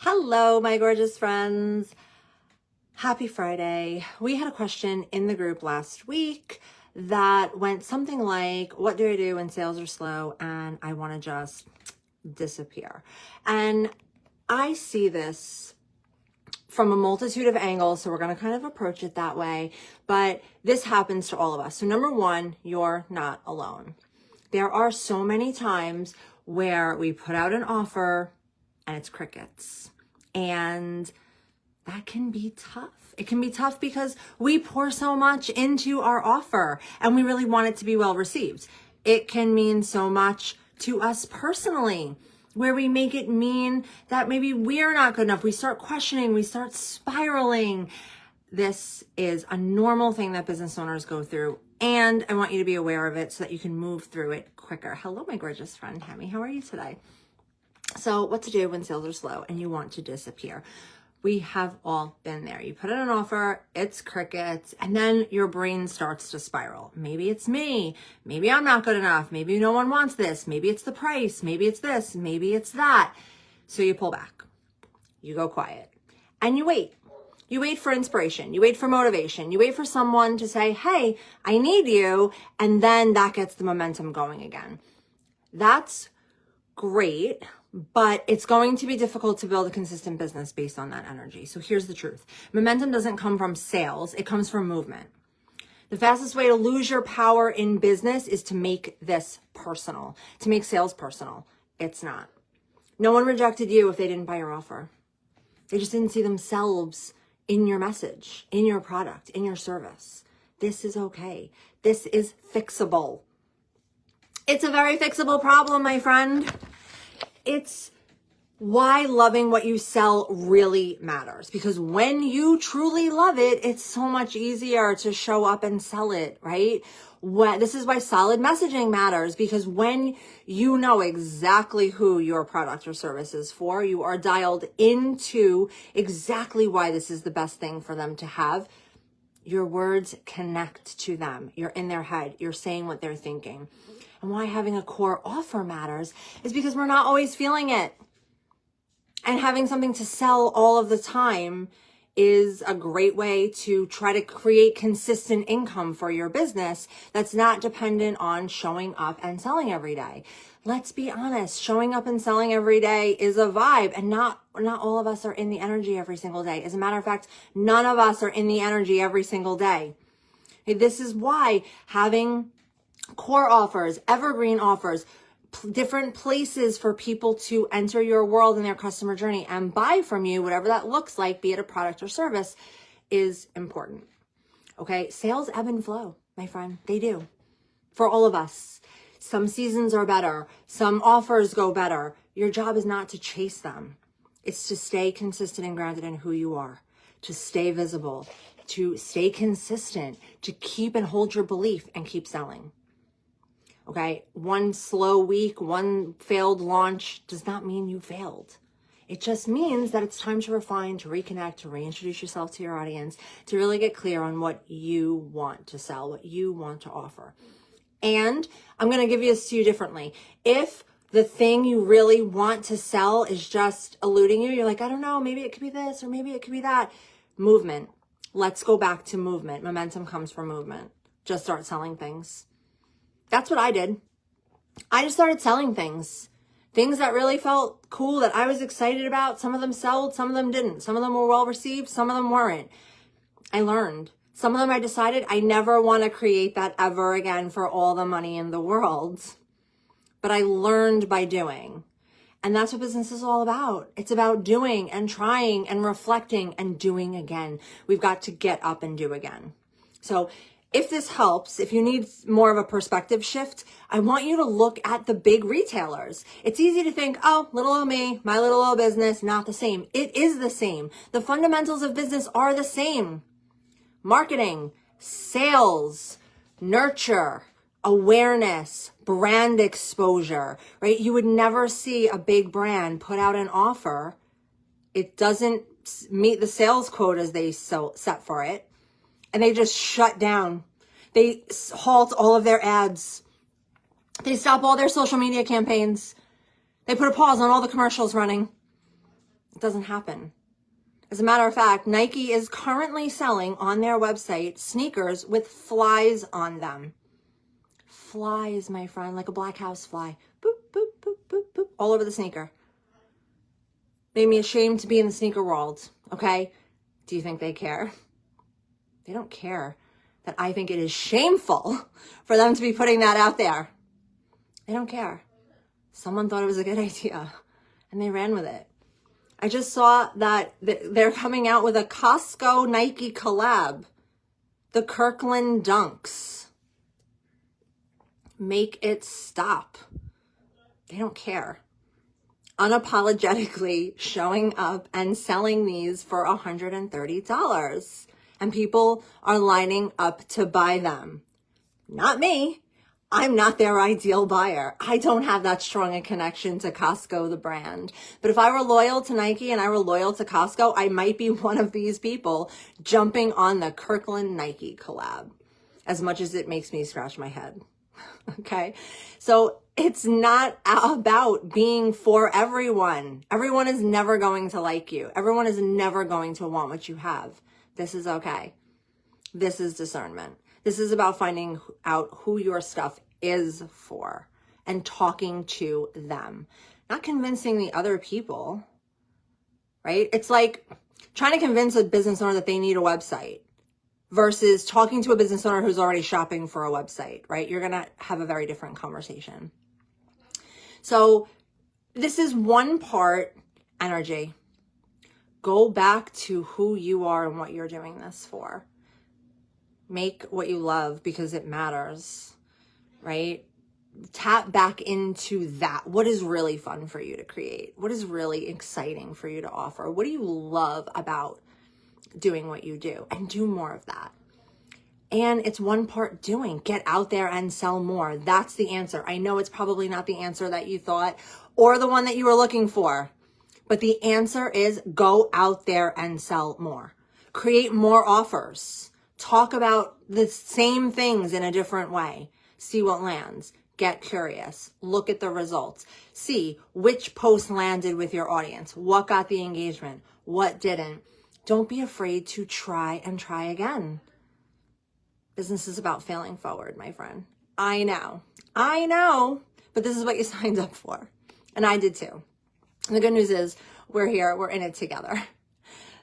Hello, my gorgeous friends. Happy Friday. We had a question in the group last week that went something like, what do I do when sales are slow and I want to just disappear? And I see this from a multitude of angles, so we're going to kind of approach it that way. But this happens to all of us. So number one, you're not alone. There are so many times where we put out an offer and it's crickets. And that can be tough. It can be tough because we pour so much into our offer and we really want it to be well received. It can mean so much to us personally, where we make it mean that maybe we're not good enough. We start questioning, we start spiraling. This is a normal thing that business owners go through, and I want you to be aware of it so that you can move through it quicker. Hello, my gorgeous friend Tammy. How are you today? So what to do when sales are slow and you want to disappear? We have all been there. You put in an offer, it's crickets, and then your brain starts to spiral. Maybe it's me. Maybe I'm not good enough. Maybe no one wants this. Maybe it's the price. Maybe it's this. Maybe it's that. So you pull back. You go quiet. And you wait. You wait for inspiration. You wait for motivation. You wait for someone to say, hey, I need you. And then that gets the momentum going again. That's great, but it's going to be difficult to build a consistent business based on that energy. So here's the truth. Momentum doesn't come from sales. It comes from movement. The fastest way to lose your power in business is to make this personal, to make sales personal. It's not. No one rejected you if they didn't buy your offer. They just didn't see themselves in your message, in your product, in your service. This is okay. This is fixable. It's a very fixable problem, my friend. It's why loving what you sell really matters. Because when you truly love it, it's so much easier to show up and sell it, right? This is why solid messaging matters, because when you know exactly who your product or service is for, you are dialed into exactly why this is the best thing for them to have. Your words connect to them. You're in their head. You're saying what they're thinking. And why having a core offer matters is because we're not always feeling it. And having something to sell all of the time is a great way to try to create consistent income for your business that's not dependent on showing up and selling every day. Let's be honest, showing up and selling every day is a vibe, and not all of us are in the energy every single day. As a matter of fact, none of us are in the energy every single day. This is why having core offers, evergreen offers, different places for people to enter your world and their customer journey and buy from you, whatever that looks like, be it a product or service, is important. Okay, sales ebb and flow, my friend. They do. For all of us. Some seasons are better. Some offers go better. Your job is not to chase them. It's to stay consistent and grounded in who you are, to stay visible, to stay consistent, to keep and hold your belief and keep selling. Okay, one slow week, one failed launch does not mean you failed. It just means that it's time to refine, to reconnect, to reintroduce yourself to your audience, to really get clear on what you want to sell, what you want to offer. And I'm going to give this to you differently. If the thing you really want to sell is just eluding you, you're like, I don't know, maybe it could be this or maybe it could be that. Movement. Let's go back to movement. Momentum comes from movement. Just start selling things. That's what I did. I just started selling things that really felt cool, that I was excited about. Some of them sold, some of them didn't. Some of them were well received, some of them weren't. I learned. Some of them I decided I never want to create that ever again for all the money in the world. But I learned by doing. And that's what business is all about. It's about doing and trying and reflecting and doing again. We've got to get up and do again. So if this helps, if you need more of a perspective shift, I want you to look at the big retailers. It's easy to think, oh, little old me, my little old business, not the same. It is the same. The fundamentals of business are the same. Marketing, sales, nurture, awareness, brand exposure, right? You would never see a big brand put out an offer. It doesn't meet the sales quotas they set for it. And they just shut down. They halt all of their ads. They stop all their social media campaigns. They put a pause on all the commercials running. It doesn't happen. As a matter of fact, Nike is currently selling on their website sneakers with flies on them. Flies, my friend, like a black house fly. Boop, boop, boop, boop, boop, all over the sneaker. Made me ashamed to be in the sneaker world, okay? Do you think they care? They don't care that I think it is shameful for them to be putting that out there. They don't care. Someone thought it was a good idea and they ran with it. I just saw that they're coming out with a Costco Nike collab. The Kirkland Dunks. Make it stop. They don't care. Unapologetically showing up and selling these for $130. And people are lining up to buy them. Not me. I'm not their ideal buyer. I don't have that strong a connection to Costco, the brand. But if I were loyal to Nike and I were loyal to Costco, I might be one of these people jumping on the Kirkland Nike collab, as much as it makes me scratch my head. Okay? So it's not about being for everyone. Everyone is never going to like you. Everyone is never going to want what you have. This is okay. This is discernment. This is about finding out who your stuff is for and talking to them, not convincing the other people, right? It's like trying to convince a business owner that they need a website versus talking to a business owner who's already shopping for a website, right? You're going to have a very different conversation. So this is one part energy. Go back to who you are and what you're doing this for. Make what you love because it matters, right? Tap back into that. What is really fun for you to create? What is really exciting for you to offer? What do you love about doing what you do? And do more of that. And it's one part doing. Get out there and sell more. That's the answer. I know it's probably not the answer that you thought or the one that you were looking for, but the answer is go out there and sell more. Create more offers. Talk about the same things in a different way. See what lands. Get curious. Look at the results. See which post landed with your audience. What got the engagement? What didn't? Don't be afraid to try and try again. Business is about failing forward, my friend. I know, but this is what you signed up for. And I did too. And the good news is we're here, we're in it together.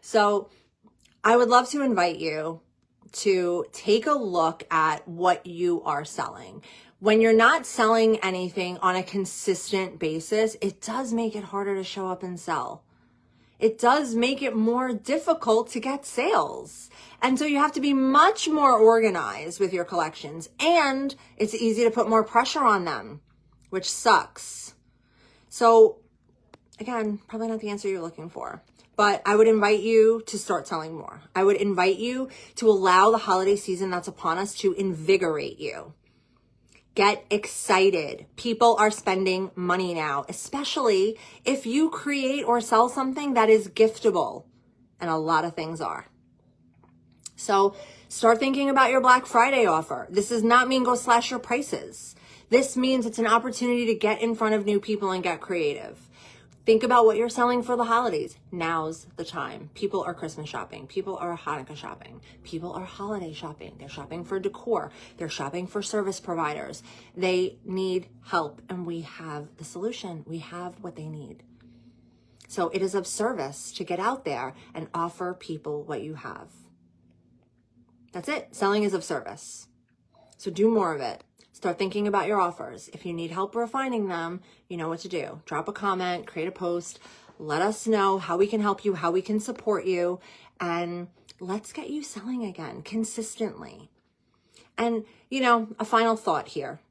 So I would love to invite you to take a look at what you are selling. When you're not selling anything on a consistent basis, it does make it harder to show up and sell. It does make it more difficult to get sales. And so you have to be much more organized with your collections, and it's easy to put more pressure on them, which sucks. So again, probably not the answer you're looking for. But I would invite you to start selling more. I would invite you to allow the holiday season that's upon us to invigorate you. Get excited. People are spending money now, especially if you create or sell something that is giftable. And a lot of things are. So start thinking about your Black Friday offer. This does not mean go slash your prices. This means it's an opportunity to get in front of new people and get creative. Think about what you're selling for the holidays. Now's the time. People are Christmas shopping. People are Hanukkah shopping. People are holiday shopping. They're shopping for decor. They're shopping for service providers. They need help, and we have the solution. We have what they need. So it is of service to get out there and offer people what you have. That's it. Selling is of service. So do more of it. Start thinking about your offers. If you need help refining them, you know what to do. Drop a comment, create a post, let us know how we can help you, how we can support you, and let's get you selling again consistently. And, a final thought here.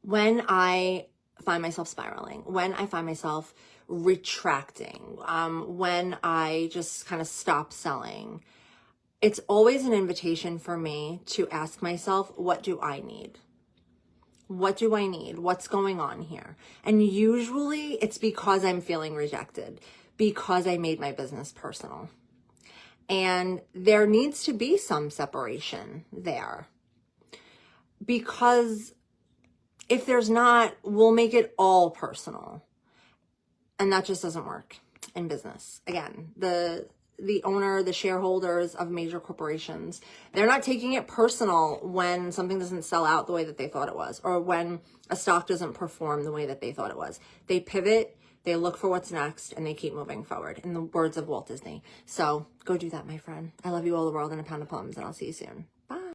When I find myself spiraling, when I find myself retracting, when I just kind of stop selling, it's always an invitation for me to ask myself, what do I need? What do I need? What's going on here? And usually it's because I'm feeling rejected, because I made my business personal. And there needs to be some separation there. Because if there's not, we'll make it all personal. And that just doesn't work. in business. Again, the owner, the shareholders of major corporations, they're not taking it personal when something doesn't sell out the way that they thought it was, or when a stock doesn't perform the way that they thought it was. They pivot, they look for what's next, and they keep moving forward, in the words of Walt Disney. So go do that, my friend. I love you all the world and a pound of plums, and I'll see you soon.